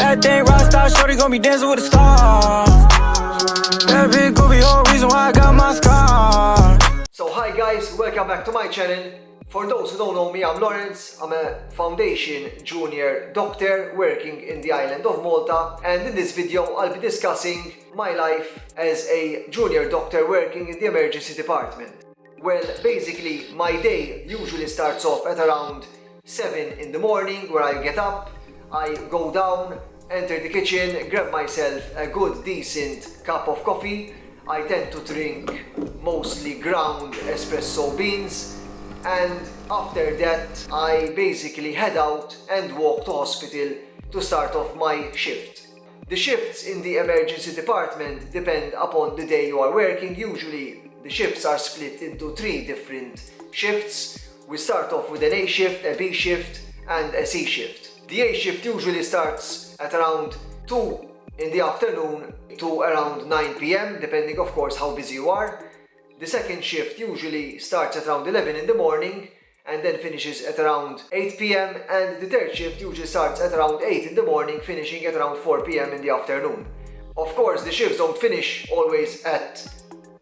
That thing rockstar, shorty gon' be dancing with a star. That big goofy whole reason why I got my scar. So hi guys, welcome back to my channel. For those who don't know me, I'm Lawrence. I'm a Foundation Junior Doctor working in the island of Malta, and in this video I'll be discussing my life as a junior doctor working in the emergency department. Well, basically my day usually starts off at around 7 in the morning, where I get up, I go down, enter the kitchen, grab myself a good decent cup of coffee. I tend to drink mostly ground espresso beans, and after that I basically head out and walk to hospital to start off my shift. The shifts in the emergency department depend upon the day you are working. Usually the shifts are split into 3 different shifts. We start off with an A shift, a B shift and a C shift. The A shift usually starts at around 2 in the afternoon to around 9 p.m, depending of course how busy you are. The second shift usually starts at around 11 in the morning and then finishes at around 8 p.m, and the third shift usually starts at around 8 in the morning, finishing at around 4 p.m. in the afternoon. Of course, the shifts don't finish always at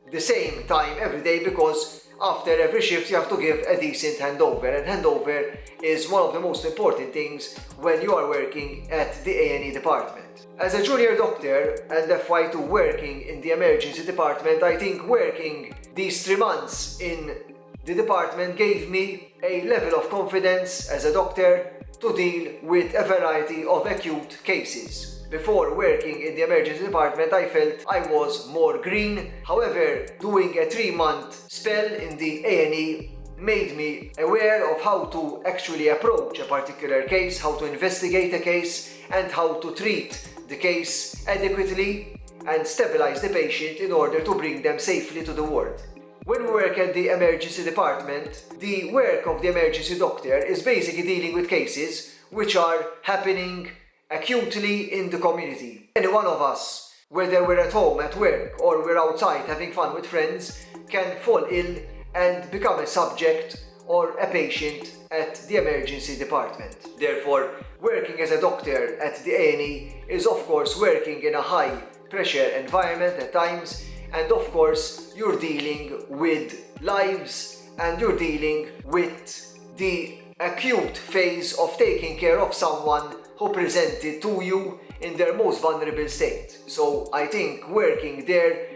the same time every day, because after every shift you have to give a decent handover, and handover is one of the most important things when you are working at the A&E department. As a junior doctor and FY2 working in the emergency department, I think working these 3 months in the department gave me a level of confidence as a doctor to deal with a variety of acute cases. Before working in the emergency department, I felt I was more green. However, doing a 3-month spell in the A&E made me aware of how to actually approach a particular case, how to investigate a case, and how to treat the case adequately and stabilize the patient in order to bring them safely to the ward. When we work at the emergency department, the work of the emergency doctor is basically dealing with cases which are happening acutely in the community. Any one of us, whether we're at home, at work, or we're outside having fun with friends, can fall ill and become a subject or a patient at the emergency department. Therefore, working as a doctor at the A&E is of course working in a high pressure environment at times, and of course you're dealing with lives and you're dealing with the acute phase of taking care of someone who presented to you in their most vulnerable state. So I think working there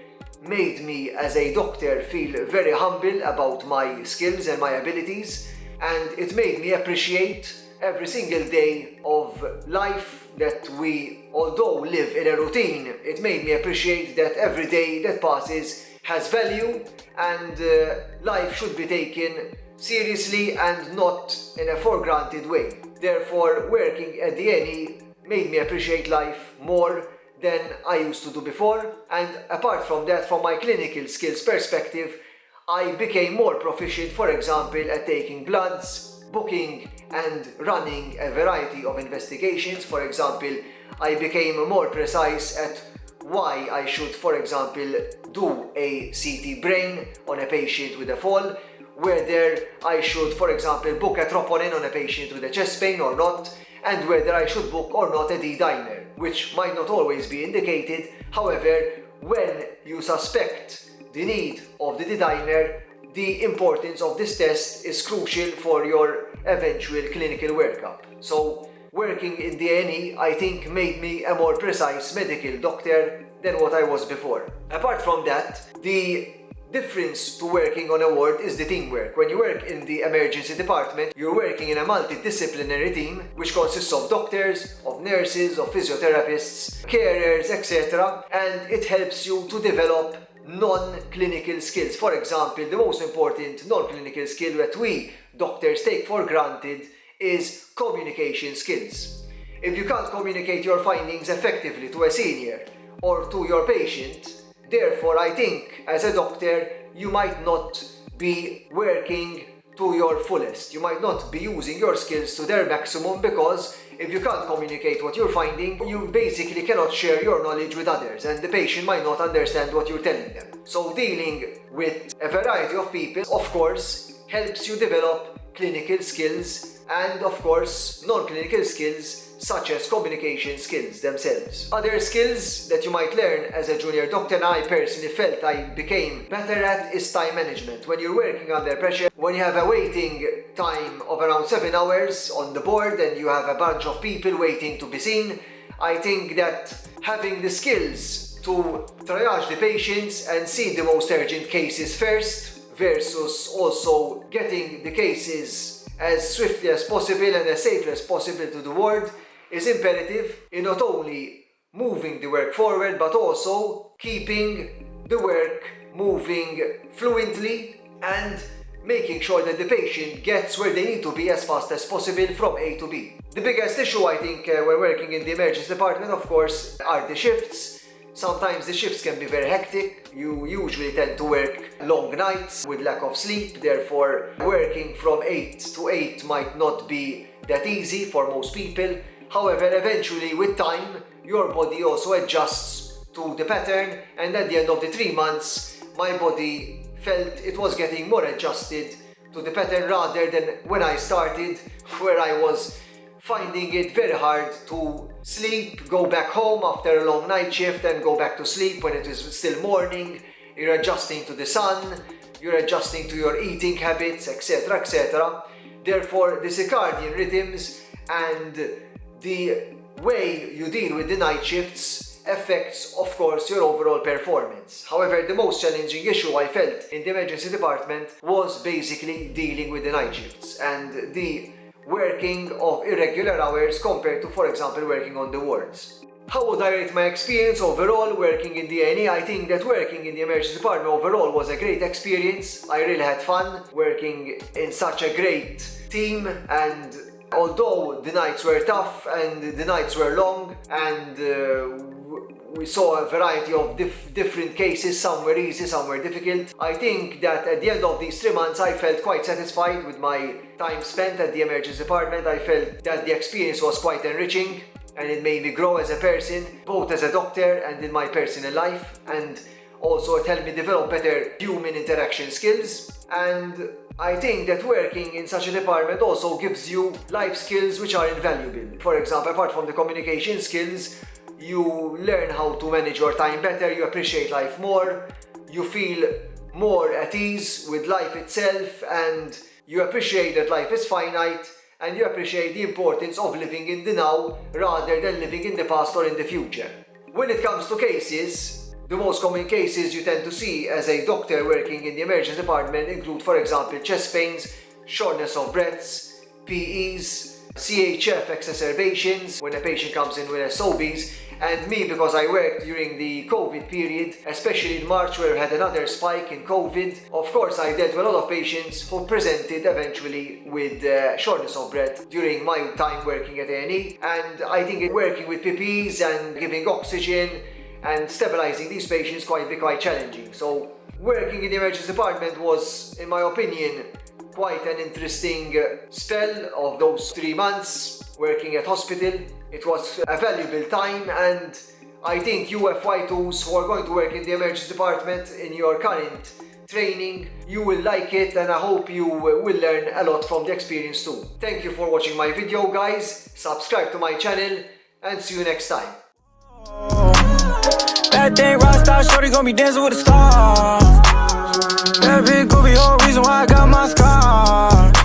made me as a doctor feel very humble about my skills and my abilities, and it made me appreciate every single day of life that we, although live in a routine, it made me appreciate that every day that passes has value, and life should be taken seriously and not in a for-granted way. Therefore, working at the A&E made me appreciate life more than I used to do before, and apart from that, from my clinical skills perspective, I became more proficient, for example, at taking bloods, booking and running a variety of investigations. For example, I became more precise at why I should, for example, do a CT brain on a patient with a fall, whether I should, for example, book a troponin on a patient with a chest pain or not, and whether I should book or not a D-dimer, which might not always be indicated. However, when you suspect the need of the D-dimer, the importance of this test is crucial for your eventual clinical workup. So, working in the A&E, I think, made me a more precise medical doctor than what I was before. Apart from that, the difference to working on a ward is the teamwork. When you work in the emergency department, you're working in a multidisciplinary team which consists of doctors, of nurses, of physiotherapists, carers, etc. And it helps you to develop non-clinical skills. For example, the most important non-clinical skill that we doctors take for granted is communication skills. If you can't communicate your findings effectively to a senior or to your patient, therefore, I think as a doctor you might not be working to your fullest. You might not be using your skills to their maximum, because if you can't communicate what you're finding, you basically cannot share your knowledge with others, and the patient might not understand what you're telling them. So dealing with a variety of people, of course, helps you develop clinical skills and of course non-clinical skills such as communication skills themselves. Other skills that you might learn as a junior doctor, and I personally felt I became better at, is time management. When you're working under pressure, when you have a waiting time of around 7 hours on the board and you have a bunch of people waiting to be seen, I think that having the skills to triage the patients and see the most urgent cases first versus also getting the cases as swiftly as possible and as safely as possible to the ward is imperative in not only moving the work forward but also keeping the work moving fluently and making sure that the patient gets where they need to be as fast as possible from A to B. The biggest issue I think when working in the emergency department, of course, are the shifts. Sometimes the shifts can be very hectic. You usually tend to work long nights with lack of sleep, therefore working from 8 to 8 might not be that easy for most people. However, eventually with time, your body also adjusts to the pattern, and at the end of the 3 months, my body felt it was getting more adjusted to the pattern rather than when I started, where I was finding it very hard to sleep, go back home after a long night shift and go back to sleep when it is still morning. You're adjusting to the sun, you're adjusting to your eating habits, etc., etc. Therefore, the circadian rhythms and the way you deal with the night shifts affects, of course, your overall performance. However, the most challenging issue I felt in the emergency department was basically dealing with the night shifts and the working of irregular hours compared to, for example, working on the wards. How would I rate my experience overall working in the A&E? I think that working in the emergency department overall was a great experience. I really had fun working in such a great team, and although the nights were tough and the nights were long and we saw a variety of different cases, some were easy, some were difficult, I think that at the end of these 3 months I felt quite satisfied with my time spent at the emergency department. I felt that the experience was quite enriching and it made me grow as a person, both as a doctor and in my personal life, and also it helped me develop better human interaction skills. And I think that working in such a department also gives you life skills which are invaluable. For example, apart from the communication skills, you learn how to manage your time better, you appreciate life more, you feel more at ease with life itself, and you appreciate that life is finite, and you appreciate the importance of living in the now rather than living in the past or in the future. When it comes to cases, the most common cases you tend to see as a doctor working in the emergency department include, for example, chest pains, shortness of breaths, PEs, CHF exacerbations when a patient comes in with SOBs. And me, because I worked during the COVID period, especially in March where we had another spike in COVID, of course I dealt with a lot of patients who presented eventually with shortness of breath during my time working at A&E. And I think working with PPEs and giving oxygen and stabilizing these patients quite challenging. So working in the emergency department was, in my opinion, quite an interesting spell of those 3 months working at hospital. It was a valuable time, and I think you FY2s who are going to work in the emergency department in your current training, you will like it, and I hope you will learn a lot from the experience too. Thank you for watching my video, guys. Subscribe to my channel and see you next time. That thing rock star, shorty gon' be dancing with a star. That big goofy, whole reason why I got my scar.